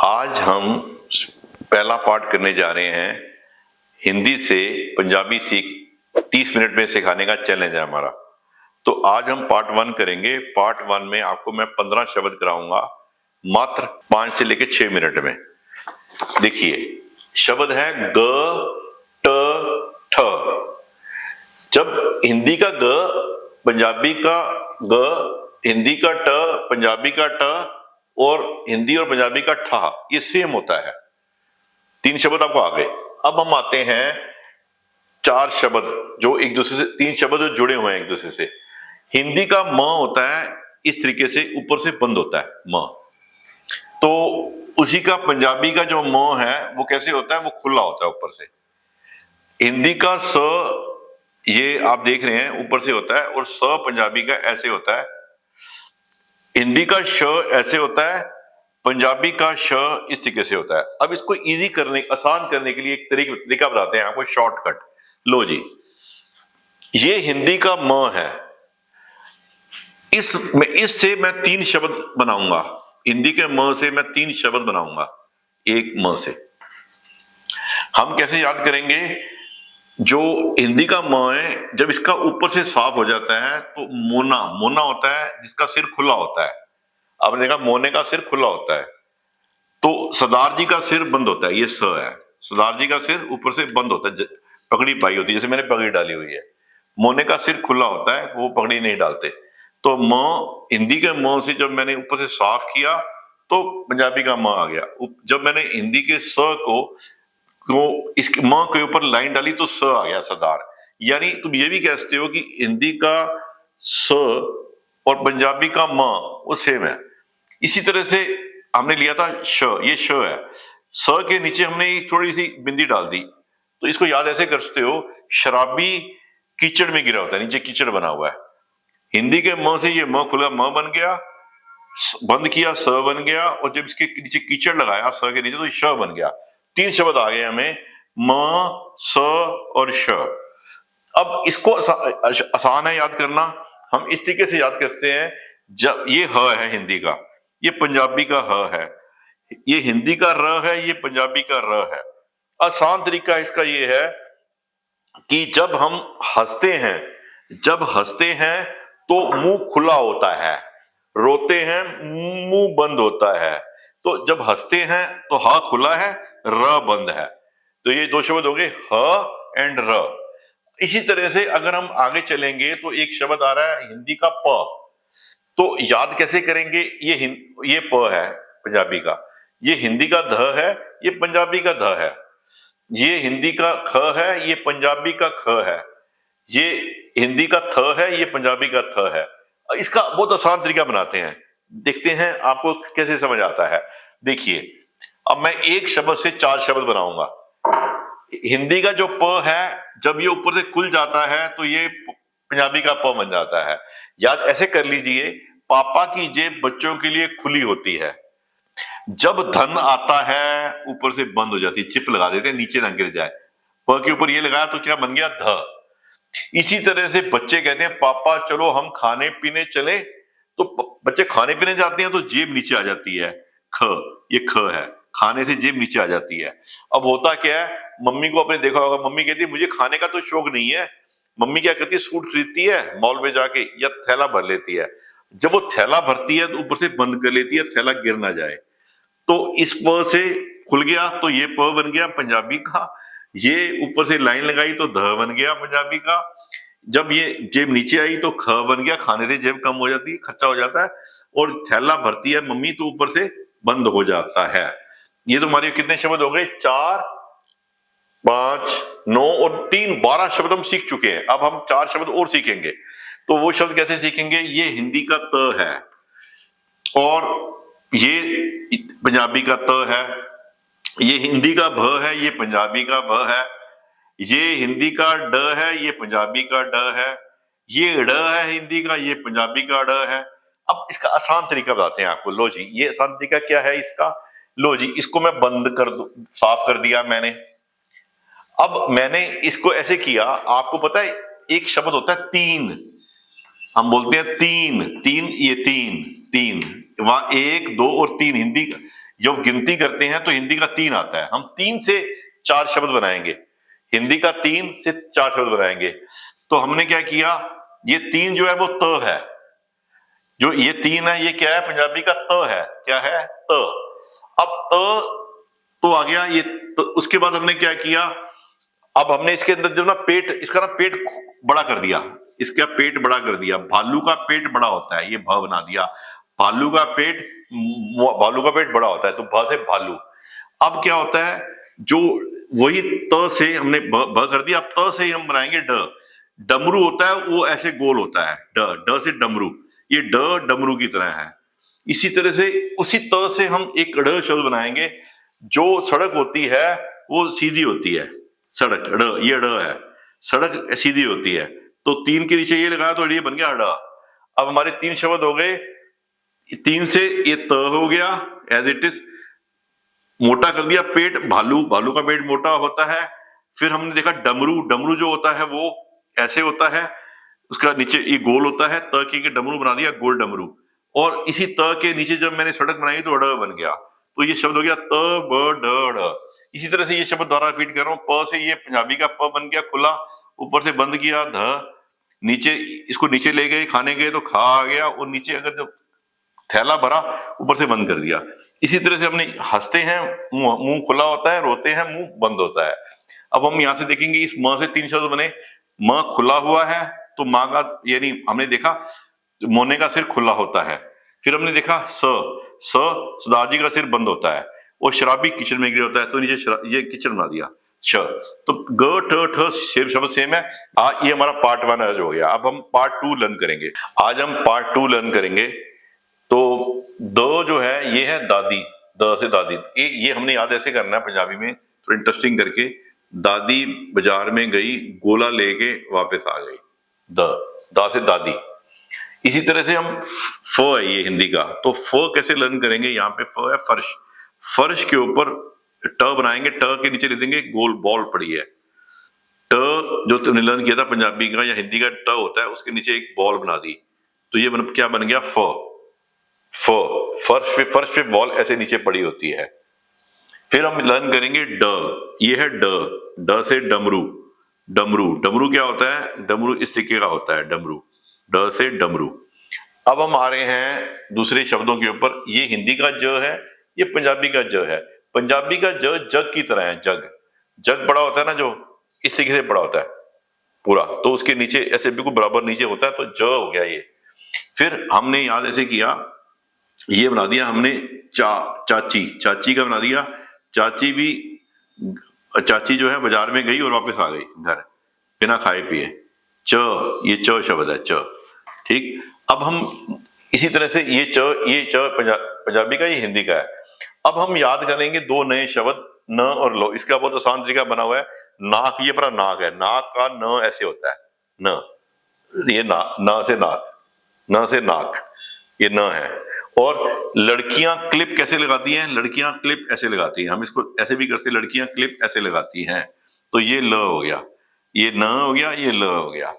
आज हम पहला पार्ट करने जा रहे हैं। हिंदी से पंजाबी सीख 30 मिनट में सिखाने का चैलेंज है हमारा। तो आज हम पार्ट 1 करेंगे। पार्ट 1 में आपको मैं 15 शब्द कराऊंगा मात्र 5 से लेकर 6 मिनट में। देखिए, शब्द है ग ट ठ। जब हिंदी का ग, पंजाबी का ग, हिंदी का ट, पंजाबी का ट और हिंदी और पंजाबी का ठा, ये सेम होता है। 3 शब्द आपको आ गए। अब हम आते हैं 4 शब्द जो एक दूसरे से, 3 शब्द जो जुड़े हुए हैं एक दूसरे से। हिंदी का म होता है इस तरीके से, ऊपर से बंद होता है म। तो उसी का पंजाबी का जो म है वो कैसे होता है, वो खुला होता है ऊपर से। हिंदी का स, ये आप देख रहे हैं ऊपर से होता है, और स पंजाबी का ऐसे होता है। हिंदी का श ऐसे होता है, पंजाबी का श इस तरीके से होता है। अब इसको इजी करने, आसान करने के लिए एक तरीका बताते हैं आपको, शॉर्टकट। लो जी, ये हिंदी का म है। इससे मैं 3 शब्द बनाऊंगा। हिंदी के म से मैं 3 शब्द बनाऊंगा एक म से। हम कैसे याद करेंगे? जो हिंदी का म है, जब इसका ऊपर से साफ हो जाता है तो मोना, मोना होता है जिसका सिर खुला होता है। आपने देखा मोने का सिर खुला होता है। तो सरदार जी का सिर बंद होता है, ये स है। सरदार जी का सिर ऊपर से बंद होता है, पगड़ी पाई होती है, जैसे मैंने पगड़ी डाली हुई है। मोने का सिर खुला होता है, वो पगड़ी नहीं डालते। तो म, हिंदी के म से जब मैंने ऊपर से साफ किया तो पंजाबी का म आ गया। जब मैंने हिंदी के स को इसके म के ऊपर लाइन डाली तो स आ गया, सरदार। यानी तुम ये भी कह सकते हो कि हिंदी का स और पंजाबी का म वो सेम है। इसी तरह से हमने लिया था श, ये श है। स के नीचे हमने एक थोड़ी सी बिंदी डाल दी। तो इसको याद ऐसे कर सकते हो, शराबी कीचड़ में गिरा होता है, नीचे कीचड़ बना हुआ है। हिंदी के म से ये म खुला, म बन गया, बंद किया स बन गया, और जब इसके नीचे कीचड़ लगाया स के नीचे तो श बन गया। 3 शब्द आ गए हमें, म, स और श। अब इसको आसान है याद करना। हम इस तरीके से याद करते हैं, जब ये ह है हिंदी का, ये पंजाबी का ह है, ये हिंदी का र है, ये पंजाबी का र है। आसान तरीका इसका ये है कि जब हम हंसते हैं, जब हंसते हैं तो मुंह खुला होता है, रोते हैं मुंह बंद होता है। तो जब हंसते हैं तो ह खुला है, र बंद है। तो ये 2 शब्द हो गए, ह एंड र। इसी तरह से अगर हम आगे चलेंगे तो एक शब्द आ रहा है हिंदी का प। तो याद कैसे करेंगे? ये प है पंजाबी का, ये हिंदी का ध है, ये पंजाबी का ध है। ये हिंदी का ख है, ये पंजाबी का ख है। ये हिंदी का थ है, ये पंजाबी का थ है। इसका बहुत आसान तरीका बनाते हैं, देखते हैं आपको कैसे समझ आता है। देखिए, अब मैं एक शब्द से 4 शब्द बनाऊंगा। हिंदी का जो प है, जब ये ऊपर से खुल जाता है तो ये पंजाबी का प बन जाता है। याद ऐसे कर लीजिए, पापा की जेब बच्चों के लिए खुली होती है। जब धन आता है ऊपर से बंद हो जाती है, चिप लगा देते हैं नीचे ना गिर जाए। प के ऊपर ये लगाया तो क्या बन गया? ध। इसी तरह से बच्चे कहते हैं पापा चलो हम खाने पीने चले, तो बच्चे खाने पीने जाते हैं तो जेब नीचे आ जाती है, ख। ये ख है, खाने से जेब नीचे आ जाती है। अब होता क्या है, मम्मी को आपने देखा होगा, मम्मी कहती है मुझे खाने का तो शौक नहीं है। मम्मी क्या करती है, सूट खरीदती है मॉल में जाके, या थैला भर लेती है। जब वो थैला भरती है तो ऊपर से बंद कर लेती है, थैला गिर ना जाए। तो इस प से खुल गया तो ये प बन गया पंजाबी का। ये ऊपर से लाइन लगाई तो ध बन गया पंजाबी का। जब ये जेब नीचे आई तो ख बन गया, खाने से जेब कम हो जाती है, खर्चा हो जाता है। और थैला भरती है मम्मी तो ऊपर से बंद हो जाता है। ये तो हमारे कितने शब्द हो गए? 4, 5, 9 और 3, 12 शब्द हम सीख चुके हैं। अब हम 4 शब्द और सीखेंगे। तो वो शब्द कैसे सीखेंगे? ये हिंदी का त है, और ये पंजाबी का त है। ये हिंदी का भ है, ये पंजाबी का भ है। ये हिंदी का ड है, ये पंजाबी का ड है। ये ड़ है हिंदी का, ये पंजाबी का ड़ है। अब इसका आसान तरीका बताते हैं आपको। लो जी, ये आसान तरीका क्या है इसका? लो जी, इसको मैं बंद कर दू, साफ कर दिया मैंने। अब मैंने इसको ऐसे किया, आपको पता है एक शब्द होता है तीन, हम बोलते हैं तीन, तीन, ये तीन, तीन, वहां 1, 2 और 3 हिंदी का। जब गिनती करते हैं तो हिंदी का 3 आता है, हम 3 से 4 शब्द बनाएंगे, हिंदी का 3 से 4 शब्द बनाएंगे। तो हमने क्या किया, ये 3 जो है वो त है, जो ये 3 है ये क्या है, पंजाबी का त है, क्या है, त। अब त तो आ गया ये उसके बाद हमने क्या किया, अब हमने इसके अंदर जो ना पेट, इसका ना पेट बड़ा कर दिया, इसका पेट बड़ा कर दिया, भालू का पेट बड़ा होता है, ये भ बना दिया, भालू का पेट, भालू का पेट बड़ा होता है, तो भ से भालू। अब क्या होता है, जो वही त से हमने ब कर दिया, अब त से ही हम बनाएंगे ड। डमरू होता है वो ऐसे गोल होता है, ड से डमरू, ये ड डमरू की तरह है। इसी तरह से उसी त से हम एक ड़ शब्द बनाएंगे, जो सड़क होती है वो सीधी होती है, सड़क, ड़, ये ड़ है, सड़क सीधी होती है, तो 3 के नीचे ये लगाया तो ये बन गया ड़। अब हमारे 3 शब्द हो गए, 3 से ये त हो गया एज इट इज, मोटा कर दिया पेट, भालू, भालू का पेट मोटा होता है। फिर हमने देखा डमरू, डमरू जो होता है वो ऐसे होता है, उसका नीचे ये गोल होता है, त के डमरू बना दिया, गोल डमरू। और इसी त के नीचे जब मैंने सड़क बनाई तो ड़ बन गया, तो ये शब्द हो गया त ब ड ड़। इसी तरह से ये शब्द दोबारा रिपीट कर रहा हूं, प से ये पंजाबी का प बन गया खुला, ऊपर से बंद किया ध, नीचे इसको नीचे ले गए खाने गए तो खा आ गया, और नीचे अगर जब थैला भरा ऊपर से बंद कर दिया। इसी तरह से हमने हंसते हैं मुंह खुला होता है, रोते हैं मुंह बंद होता है। अब हम यहां से देखेंगे इस म से 3 शब्द बने, म खुला हुआ है तो माँ का, यानी हमने देखा मोने का सिर खुला होता है। फिर हमने देखा सरदार जी का सिर बंद होता है, और शराबी किचन में गिर होता है, तो नीचे ये किचन बना दिया श। तो ग ठ ठ शब्द सेम है। ये हमारा पार्ट 1 आज हो गया। अब हम पार्ट 2 लर्न करेंगे। आज हम पार्ट 2 लर्न करेंगे। तो द जो है ये है दादी, द से दादी, ये हमने याद ऐसे करना है पंजाबी में, तो इंटरेस्टिंग करके, दादी बाजार में गई, गोला लेके वापस आ गई, द से दादी। इसी तरह से हम फ है ये हिंदी का, तो फ कैसे लर्न करेंगे, यहाँ पे फ है फर्श, फर्श के ऊपर ट बनाएंगे, ट के नीचे लिख देंगे गोल बॉल पड़ी है, ट जो तुमने लर्न किया था पंजाबी का या हिंदी का ट होता है, उसके नीचे एक बॉल बना दी, तो ये क्या बन गया फ। फर्श पे बॉल ऐसे नीचे पड़ी होती है। फिर हम लर्न करेंगे ड, ये है ड से डमरू, डमरू, डमरू क्या होता है, डमरू इस तरीके का होता है डमरू, ड से डमरू। अब हम आ रहे हैं दूसरे शब्दों के ऊपर। ये हिंदी का ज है, ये पंजाबी का ज है। पंजाबी का ज जग की तरह है, जग, जग बड़ा होता है ना, जो इस तरीके से बड़ा होता है पूरा, तो उसके नीचे ऐसे बिल्कुल बराबर नीचे होता है, तो ज हो गया ये। फिर हमने याद ऐसे किया, ये बना दिया हमने चाची, चाची का बना दिया, चाची भी, चाची जो है बाजार में गई और वापस आ गई घर बिना खाए पिए, च, ये च शब्द है, च, ठीक। अब हम इसी तरह से ये च पंजाबी का, ये हिंदी का है। अब हम याद करेंगे 2 नए शब्द, न और लो। इसका बहुत आसान तरीका बना हुआ है, नाक, ये पूरा नाक है, नाक का न ऐसे होता है, न, ये न से नाक, न से नाक, ये न है। और लड़कियां क्लिप कैसे लगाती हैं, लड़कियां क्लिप ऐसे लगाती हैं, हम इसको ऐसे भी करते हैं, लड़कियां क्लिप ऐसे लगाती हैं, तो ये ल हो गया, ये न हो गया, ये ल हो गया।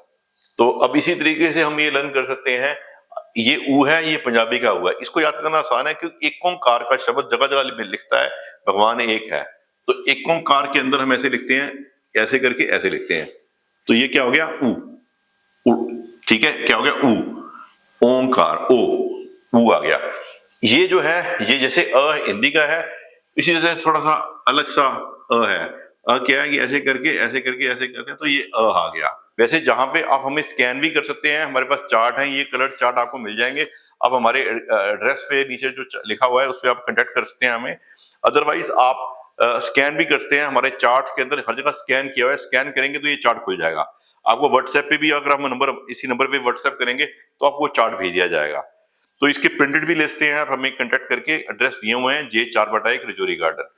तो अब इसी तरीके से हम ये लर्न कर सकते हैं, ये ऊ है, ये पंजाबी का हुआ है। इसको याद करना आसान है, क्योंकि एक ओंकार का शब्द जगह जगह लिखता है, भगवान एक है, तो एक ओंकार के अंदर हम ऐसे लिखते हैं, ऐसे करके ऐसे लिखते हैं, तो ये क्या हो गया, ऊ, ठीक है, क्या हो गया, ऊ, ओंकार, ऊ आ गया। ये जो है, ये जैसे अ हिंदी का है, इसी तरह से थोड़ा सा अलग सा अ है। अ क्या है कि ऐसे करके ऐसे करके ऐसे करके, तो ये अ आ गया। वैसे जहां पे आप हमें स्कैन भी कर सकते हैं, हमारे पास चार्ट है, ये कलर चार्ट आपको मिल जाएंगे। आप हमारे एड्रेस पे नीचे जो लिखा हुआ है उस पर आप कांटेक्ट कर सकते हैं हमें। अदरवाइज आप स्कैन भी कर सकते हैं, हमारे चार्ट के अंदर हर जगह स्कैन किया हुआ है, स्कैन करेंगे तो ये चार्ट खुल जाएगा। आपको व्हाट्सएप पे भी अगर हम नंबर, इसी नंबर पे व्हाट्सएप करेंगे तो आपको चार्ट भेज दिया जाएगा। तो इसके प्रिंटेड भी ले सकते हैं, हमें कांटेक्ट करके। एड्रेस दिए हुए हैं J4/1 रजौरी गार्डन।